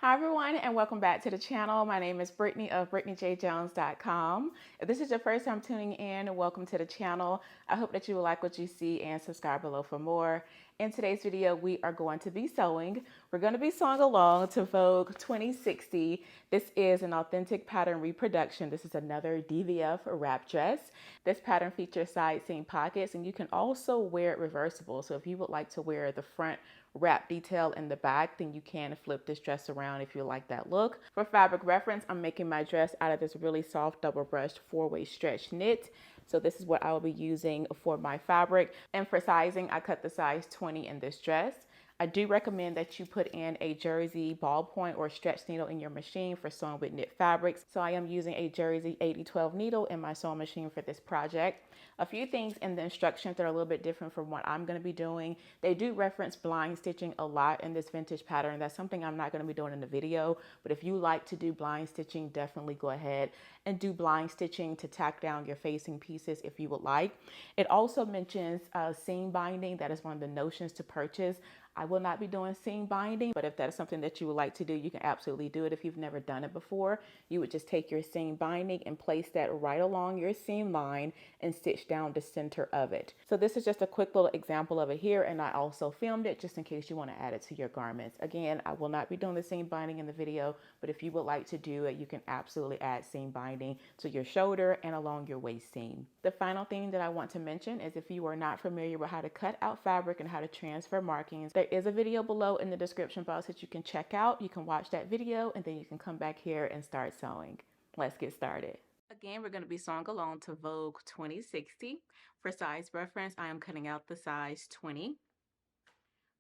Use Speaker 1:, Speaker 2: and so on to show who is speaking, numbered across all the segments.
Speaker 1: Hi everyone and welcome back to the channel. My name is Brittany of BrittanyJJones.com. If this is your first time tuning in, welcome to the channel. I hope that you will like what you see and subscribe below for more. In today's video, we are going to be sewing. We're going to be sewing along to Vogue 2060. This is an authentic pattern reproduction. This is another DVF wrap dress. This pattern features side seam pockets and you can also wear it reversible. So if you would like to wear the front wrap detail in the back, then you can flip this dress around if you like that look. For fabric reference, I'm making my dress out of this really soft double brushed 4-way stretch knit. So this is what I will be using for my fabric. And for sizing, I cut the size 20 in this dress. I do recommend that you put in a jersey ballpoint or stretch needle in your machine for sewing with knit fabrics. So I am using a jersey 8012 needle in my sewing machine for this project. A few things in the instructions that are a little bit different from what I'm going to be doing. They do reference blind stitching a lot in this vintage pattern. That's something I'm not going to be doing in the video, but if you like to do blind stitching, definitely go ahead and do blind stitching to tack down your facing pieces if you would like. It also mentions seam binding. That is one of the notions to purchase. I will not be doing seam binding, but if that is something that you would like to do, you can absolutely do it. If you've never done it before, you would just take your seam binding and place that right along your seam line and stitch down the center of it. So this is just a quick little example of it here, and I also filmed it just in case you want to add it to your garments. Again, I will not be doing the seam binding in the video, but if you would like to do it, you can absolutely add seam binding to your shoulder and along your waist seam. The final thing that I want to mention is if you are not familiar with how to cut out fabric and how to transfer markings, there is a video below in the description box that you can check out. You can watch that video and then you can come back here and start sewing. Let's get started. Again, we're going to be sewing along to Vogue 2060. For size reference, I am cutting out the size 20.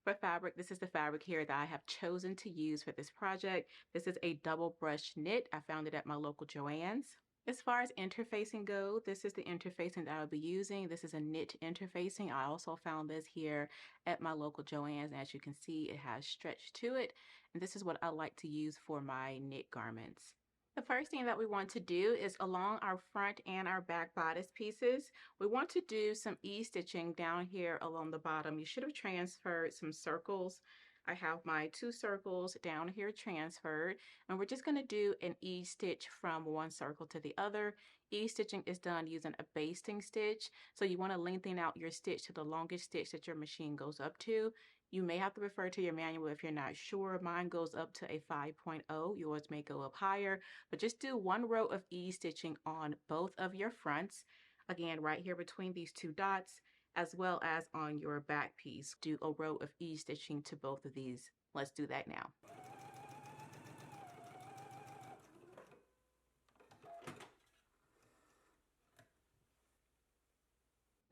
Speaker 1: For fabric, this is the fabric here that I have chosen to use for this project. This is a double brush knit. I found it at my local Joann's. As far as interfacing go, this is the interfacing that I'll be using. This is a knit interfacing. I also found this here at my local Joann's. As you can see, it has stretch to it. And this is what I like to use for my knit garments. The first thing that we want to do is along our front and our back bodice pieces, we want to do some E-stitching down here along the bottom. You should have transferred some circles. I have my 2 circles down here transferred, and we're just going to do an E-stitch from one circle to the other. E-stitching is done using a basting stitch, so you want to lengthen out your stitch to the longest stitch that your machine goes up to. You may have to refer to your manual if you're not sure. Mine goes up to a 5.0. Yours may go up higher, but just do 1 row of E-stitching on both of your fronts. Again, right here between these 2 dots, as well as on your back piece. Do a row of E-stitching to both of these. Let's do that now.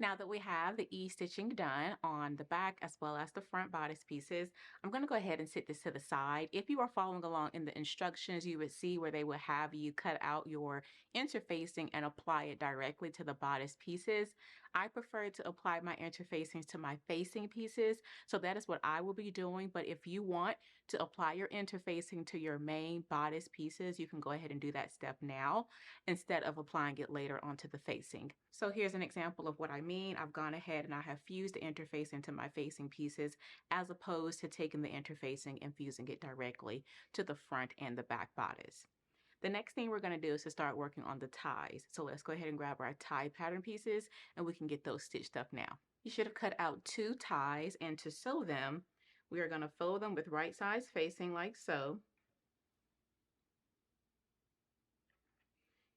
Speaker 1: Now that we have the E-stitching done on the back as well as the front bodice pieces, I'm going to go ahead and set this to the side. If you are following along in the instructions, you would see where they would have you cut out your interfacing and apply it directly to the bodice pieces. I prefer to apply my interfacings to my facing pieces, so that is what I will be doing. But if you want to apply your interfacing to your main bodice pieces, you can go ahead and do that step now instead of applying it later onto the facing. So here's an example of what I mean. I've gone ahead and I have fused the interface into my facing pieces as opposed to taking the interfacing and fusing it directly to the front and the back bodice. The next thing we're going to do is to start working on the ties. So let's go ahead and grab our tie pattern pieces and we can get those stitched up now. You should have cut out 2 ties, and to sew them, we are going to fold them with right sides facing like so.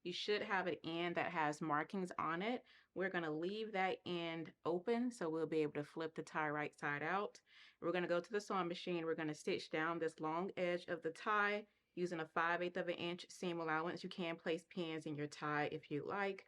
Speaker 1: You should have an end that has markings on it. We're going to leave that end open so we'll be able to flip the tie right side out. We're going to go to the sewing machine. We're going to stitch down this long edge of the tie using a 5/8 of an inch seam allowance. You can place pins in your tie if you like,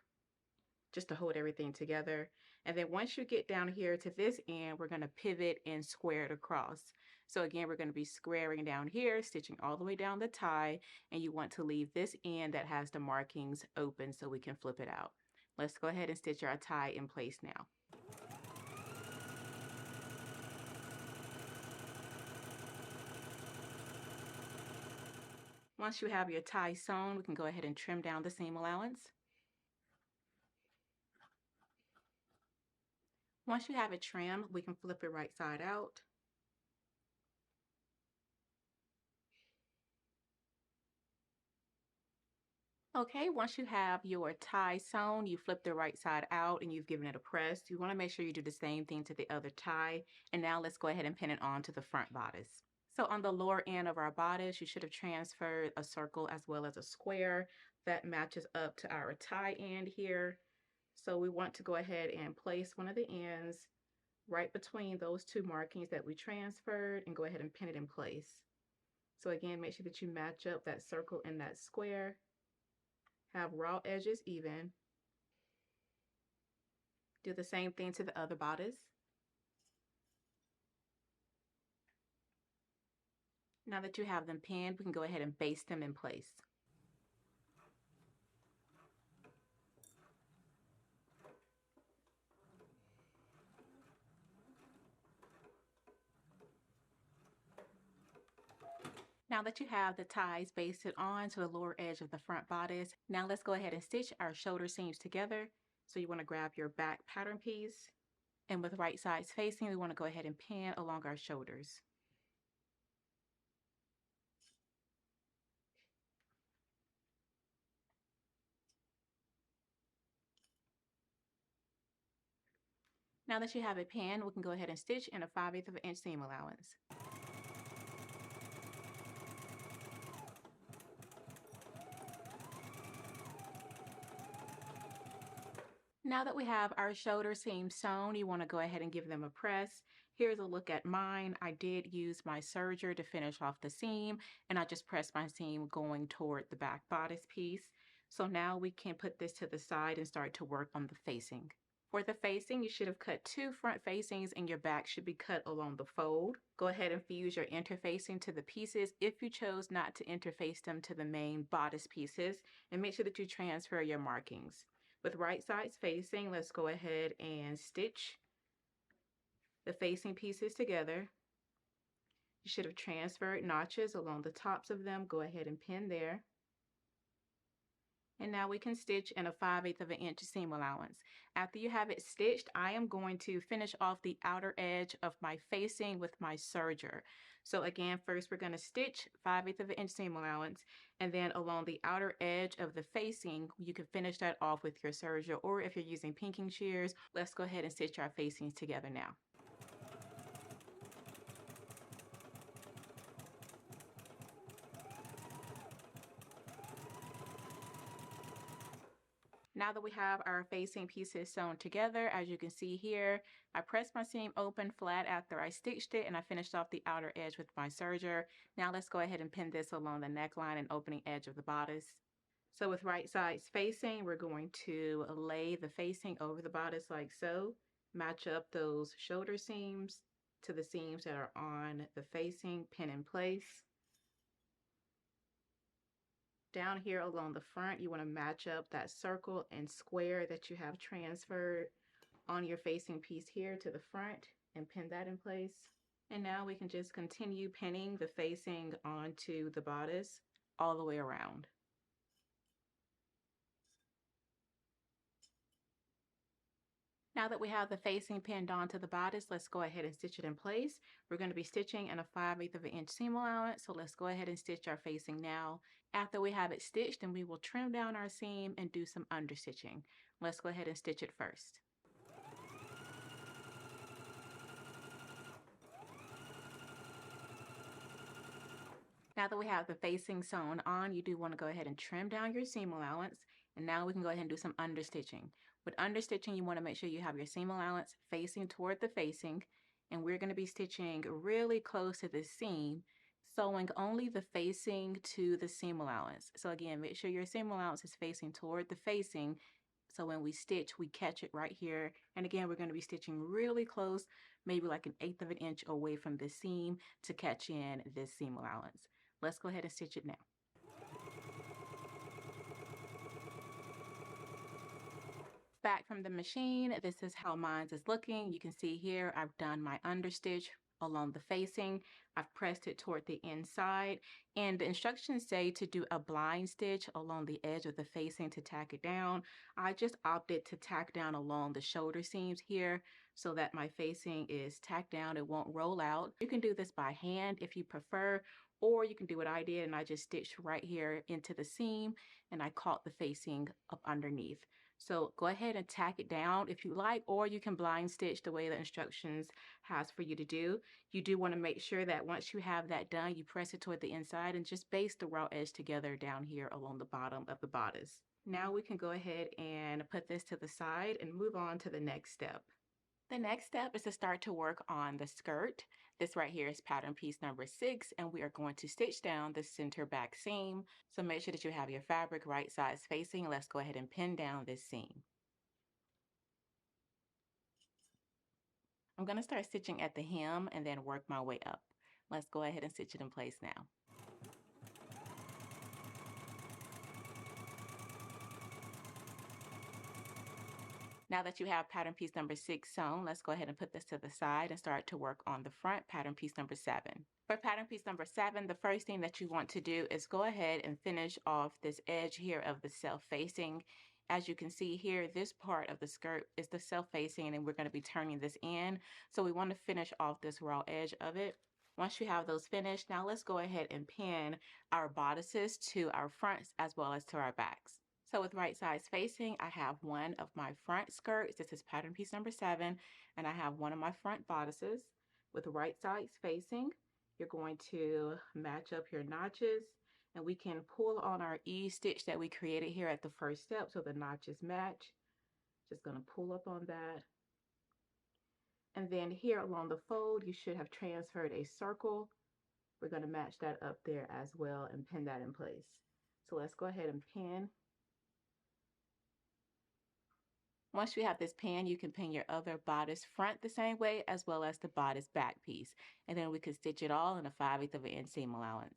Speaker 1: just to hold everything together. And then once you get down here to this end, we're going to pivot and square it across. So again, we're going to be squaring down here, stitching all the way down the tie, and you want to leave this end that has the markings open so we can flip it out. Let's go ahead and stitch our tie in place now. Once you have your tie sewn, we can go ahead and trim down the seam allowance. Once you have it trimmed, we can flip it right side out. Okay, once you have your tie sewn, you flip the right side out and you've given it a press. You want to make sure you do the same thing to the other tie. And now let's go ahead and pin it on to the front bodice. So on the lower end of our bodice, you should have transferred a circle as well as a square that matches up to our tie end here. So we want to go ahead and place one of the ends right between those two markings that we transferred and go ahead and pin it in place. So again, make sure that you match up that circle and that square. Have raw edges even. Do the same thing to the other bodice. Now that you have them pinned, we can go ahead and baste them in place. Now that you have the ties basted on to the lower edge of the front bodice, now let's go ahead and stitch our shoulder seams together. So you want to grab your back pattern piece, and with right sides facing, we want to go ahead and pin along our shoulders. Now that you have it pinned, we can go ahead and stitch in a 5/8 of an inch seam allowance. Now that we have our shoulder seams sewn, you want to go ahead and give them a press. Here's a look at mine. I did use my serger to finish off the seam, and I just pressed my seam going toward the back bodice piece. So now we can put this to the side and start to work on the facing. For the facing, you should have cut 2 front facings and your back should be cut along the fold. Go ahead and fuse your interfacing to the pieces if you chose not to interface them to the main bodice pieces, and make sure that you transfer your markings. With right sides facing, let's go ahead and stitch the facing pieces together. You should have transferred notches along the tops of them. Go ahead and pin there. And now we can stitch in a 5/8 of an inch seam allowance. After you have it stitched, I am going to finish off the outer edge of my facing with my serger. So again, first we're going to stitch 5/8 of an inch seam allowance, and then along the outer edge of the facing, you can finish that off with your serger, or if you're using pinking shears, let's go ahead and stitch our facings together now. Now that we have our facing pieces sewn together, as you can see here, I pressed my seam open flat after I stitched it, and I finished off the outer edge with my serger. Now let's go ahead and pin this along the neckline and opening edge of the bodice. So with right sides facing, we're going to lay the facing over the bodice like so. Match up those shoulder seams to the seams that are on the facing, pin in place. Down here along the front, you want to match up that circle and square that you have transferred on your facing piece here to the front and pin that in place. And now we can just continue pinning the facing onto the bodice all the way around. Now that we have the facing pinned onto the bodice, let's go ahead and stitch it in place. We're going to be stitching in a 5/8 of an inch seam allowance, so let's go ahead and stitch our facing now. After we have it stitched, then we will trim down our seam and do some understitching. Let's go ahead and stitch it first. Now that we have the facing sewn on, you do want to go ahead and trim down your seam allowance, and now we can go ahead and do some understitching. With understitching, you want to make sure you have your seam allowance facing toward the facing, and we're going to be stitching really close to the seam, sewing only the facing to the seam allowance. So again, make sure your seam allowance is facing toward the facing, so when we stitch, we catch it right here. And again, we're going to be stitching really close, maybe like 1/8 of an inch away from the seam to catch in this seam allowance. Let's go ahead and stitch it now. Back from the machine, this is how mine is looking. You can see here I've done my understitch along the facing. I've pressed it toward the inside, and the instructions say to do a blind stitch along the edge of the facing to tack it down. I just opted to tack down along the shoulder seams here. so that my facing is tacked down. It won't roll out. You can do this by hand if you prefer, or you can do what I did and I just stitched right here into the seam and I caught the facing up underneath. So go ahead and tack it down if you like, or you can blind stitch the way the instructions has for you to do. You do want to make sure that once you have that done, you press it toward the inside and just baste the raw edge together down here along the bottom of the bodice. Now we can go ahead and put this to the side and move on to the next step. The next step is to start to work on the skirt. This right here is pattern piece number 6, and we are going to stitch down the center back seam. So make sure that you have your fabric right sides facing. Let's go ahead and pin down this seam. I'm going to start stitching at the hem and then work my way up. Let's go ahead and stitch it in place now. Now that you have pattern piece number 6 sewn, let's go ahead and put this to the side and start to work on the front pattern piece number 7. For pattern piece number 7, the first thing that you want to do is go ahead and finish off this edge here of the self-facing. As you can see here, this part of the skirt is the self-facing, and we're going to be turning this in. So we want to finish off this raw edge of it. Once you have those finished, now let's go ahead and pin our bodices to our fronts as well as to our backs. So with right sides facing, I have one of my front skirts. This is pattern piece number 7, and I have one of my front bodices. With right sides facing, you're going to match up your notches, and we can pull on our ease stitch that we created here at the first step so the notches match. Just going to pull up on that. And then here along the fold, you should have transferred a circle. We're going to match that up there as well and pin that in place. So let's go ahead and pin. Once you have this pin, you can pin your other bodice front the same way as well as the bodice back piece. And then we can stitch it all in a 5/8 of an inch seam allowance.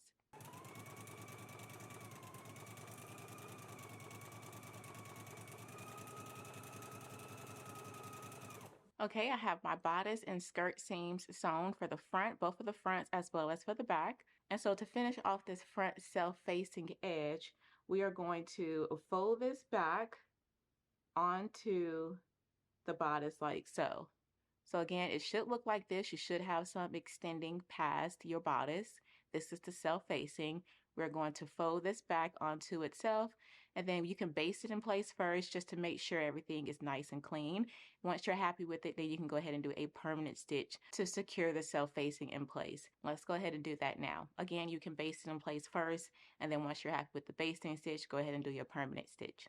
Speaker 1: Okay, I have my bodice and skirt seams sewn for the front, both for the fronts as well as for the back. And so to finish off this front self-facing edge, we are going to fold this back onto the bodice like so. So again, it should look like this. You should have some extending past your bodice. This is the self-facing. We're going to fold this back onto itself, and then you can baste it in place first just to make sure everything is nice and clean. Once you're happy with it, then you can go ahead and do a permanent stitch to secure the self-facing in place. Let's go ahead and do that now. Again, you can baste it in place first, and then once you're happy with the basting stitch, go ahead and do your permanent stitch.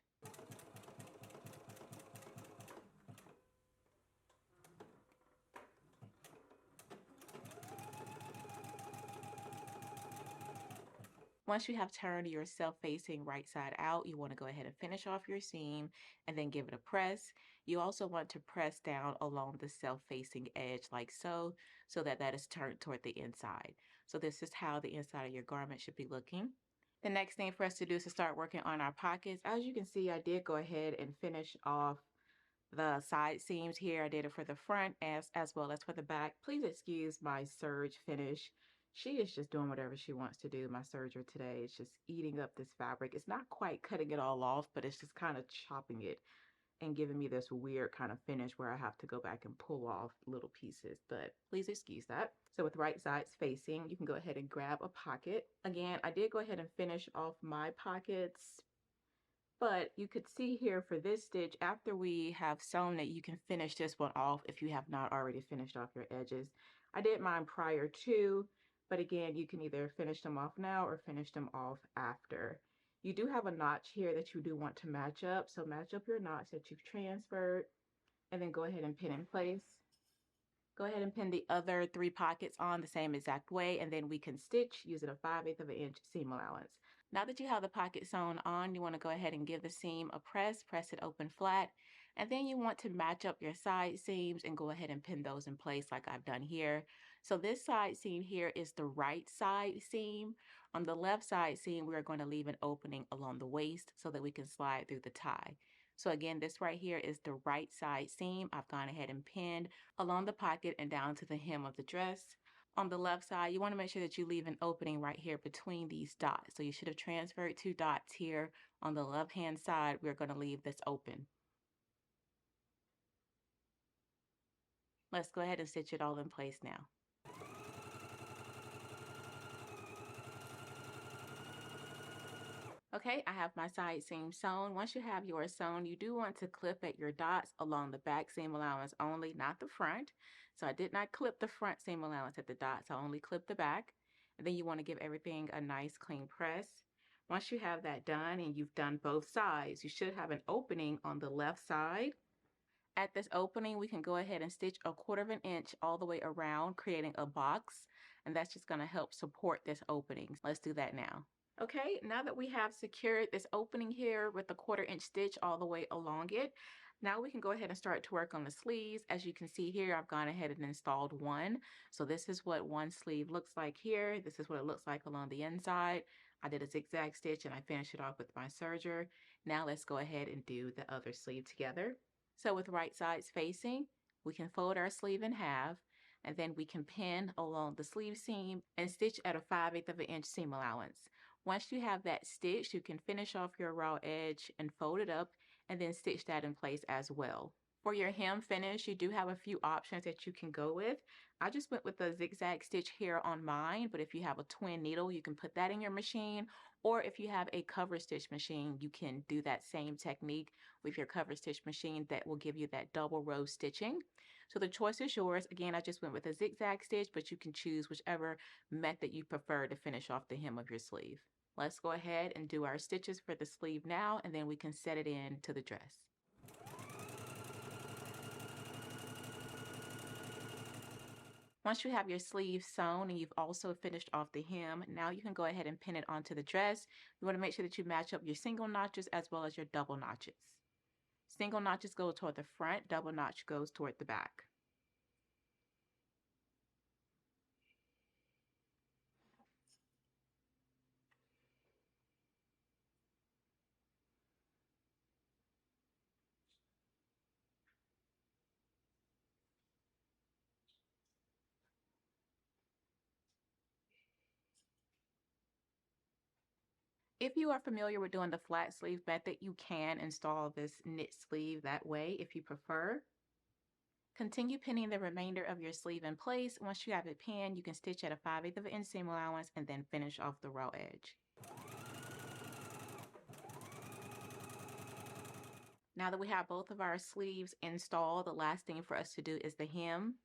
Speaker 1: Once you have turned your self-facing right side out, you want to go ahead and finish off your seam and then give it a press. You also want to press down along the self-facing edge like so, so that that is turned toward the inside. So this is how the inside of your garment should be looking. The next thing for us to do is to start working on our pockets. As you can see, I did go ahead and finish off the side seams here. I did it for the front as well as for the back. Please excuse my serge finish. She is just doing whatever she wants to do. My serger today is just eating up this fabric. It's not quite cutting it all off, but it's just kind of chopping it and giving me this weird kind of finish where I have to go back and pull off little pieces, but please excuse that. So with right sides facing, you can go ahead and grab a pocket. Again, I did go ahead and finish off my pockets, but you could see here for this stitch, after we have sewn it, you can finish this one off if you have not already finished off your edges. I did mine prior to, but again, you can either finish them off now or finish them off after. You do have a notch here that you do want to match up, so match up your notch that you've transferred, and then go ahead and pin in place. Go ahead and pin the other 3 pockets on the same exact way, and then we can stitch using a 5/8 of an inch seam allowance. Now that you have the pocket sewn on, you want to go ahead and give the seam a press it open flat, and then you want to match up your side seams and go ahead and pin those in place like I've done here. So this side seam here is the right side seam. On the left side seam, we're going to leave an opening along the waist so that we can slide through the tie. So again, this right here is the right side seam. I've gone ahead and pinned along the pocket and down to the hem of the dress. On the left side, you want to make sure that you leave an opening right here between these dots. So you should have transferred 2 dots here. On the left hand side, we're going to leave this open. Let's go ahead and stitch it all in place now. Okay, I have my side seam sewn. Once you have yours sewn, you do want to clip at your dots along the back seam allowance only, not the front. So I did not clip the front seam allowance at the dots, I only clipped the back. And then you want to give everything a nice clean press. Once you have that done and you've done both sides, you should have an opening on the left side. At this opening, we can go ahead and stitch 1/4 inch all the way around, creating a box. And that's just going to help support this opening. Let's do that now. Okay, now that we have secured this opening here with the 1/4 inch stitch all the way along it, now we can go ahead and start to work on the sleeves. As you can see here, I've gone ahead and installed one. So this is what one sleeve looks like here. This is what it looks like along the inside. I did a zigzag stitch and I finished it off with my serger. Now let's go ahead and do the other sleeve together. So with right sides facing, we can fold our sleeve in half, and then we can pin along the sleeve seam and stitch at a 5/8 of an inch seam allowance. Once you have that stitched, you can finish off your raw edge and fold it up and then stitch that in place as well. For your hem finish, you do have a few options that you can go with. I just went with a zigzag stitch here on mine, but if you have a twin needle, you can put that in your machine. Or if you have a cover stitch machine, you can do that same technique with your cover stitch machine that will give you that double row stitching. So the choice is yours. Again, I just went with a zigzag stitch, but you can choose whichever method you prefer to finish off the hem of your sleeve. Let's go ahead and do our stitches for the sleeve now, and then we can set it in to the dress. Once you have your sleeve sewn and you've also finished off the hem, now you can go ahead and pin it onto the dress. You want to make sure that you match up your single notches as well as your double notches. Single notches go toward the front, double notch goes toward the back. If you are familiar with doing the flat sleeve method, you can install this knit sleeve that way if you prefer. Continue pinning the remainder of your sleeve in place. Once you have it pinned, you can stitch at a 5/8 of an inch seam allowance and then finish off the raw edge. Now that we have both of our sleeves installed, the last thing for us to do is the hem.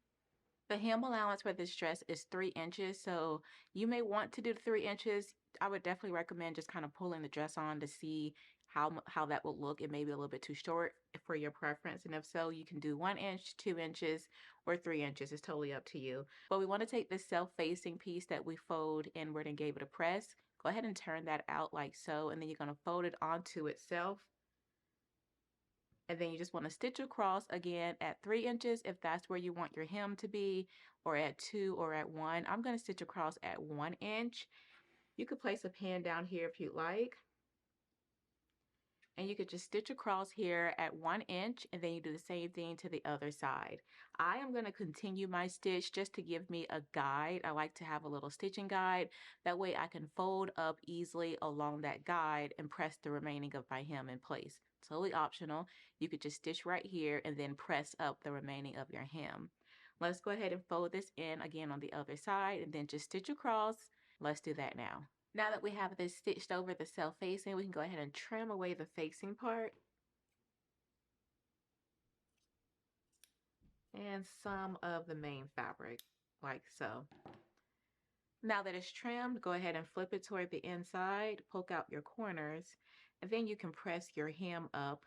Speaker 1: The hem allowance for this dress is 3 inches, so you may want to do the 3 inches. I would definitely recommend just kind of pulling the dress on to see how that will look. It may be a little bit too short for your preference, and if so, you can do 1 inch, 2 inches, or 3 inches. It's totally up to you. But we want to take this self-facing piece that we fold inward and gave it a press. Go ahead and turn that out like so, and then you're going to fold it onto itself. And then you just want to stitch across again at 3 inches if that's where you want your hem to be, or at 2 or at 1. I'm going to stitch across at 1 inch. You could place a pin down here if you'd like. And you could just stitch across here at 1 inch, and then you do the same thing to the other side. I am going to continue my stitch just to give me a guide. I like to have a little stitching guide. That way I can fold up easily along that guide and press the remaining of my hem in place. Totally optional. You could just stitch right here and then press up the remaining of your hem. Let's go ahead and fold this in again on the other side and then just stitch across. Let's do that now. Now that we have this stitched over the self-facing, we can go ahead and trim away the facing part and some of the main fabric, like so. Now that it's trimmed, go ahead and flip it toward the inside, poke out your corners, and then you can press your hem up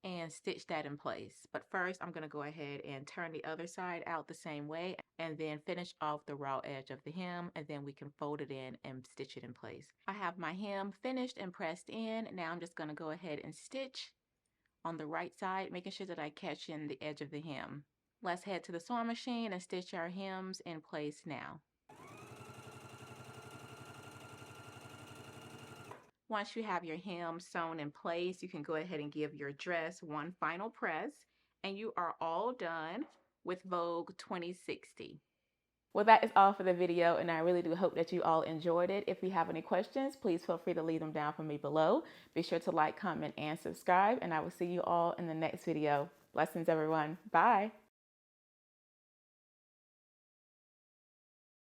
Speaker 1: and stitch that in place. But first, I'm going to go ahead and turn the other side out the same way and then finish off the raw edge of the hem, and then we can fold it in and stitch it in place. I have my hem finished and pressed in. Now I'm just going to go ahead and stitch on the right side, making sure that I catch in the edge of the hem. Let's head to the sewing machine and stitch our hems in place now. Once you have your hem sewn in place, you can go ahead and give your dress one final press, and you are all done with Vogue 2060. Well, that is all for the video, and I really do hope that you all enjoyed it. If you have any questions, please feel free to leave them down for me below. Be sure to like, comment, and subscribe, and I will see you all in the next video. Blessings, everyone. Bye.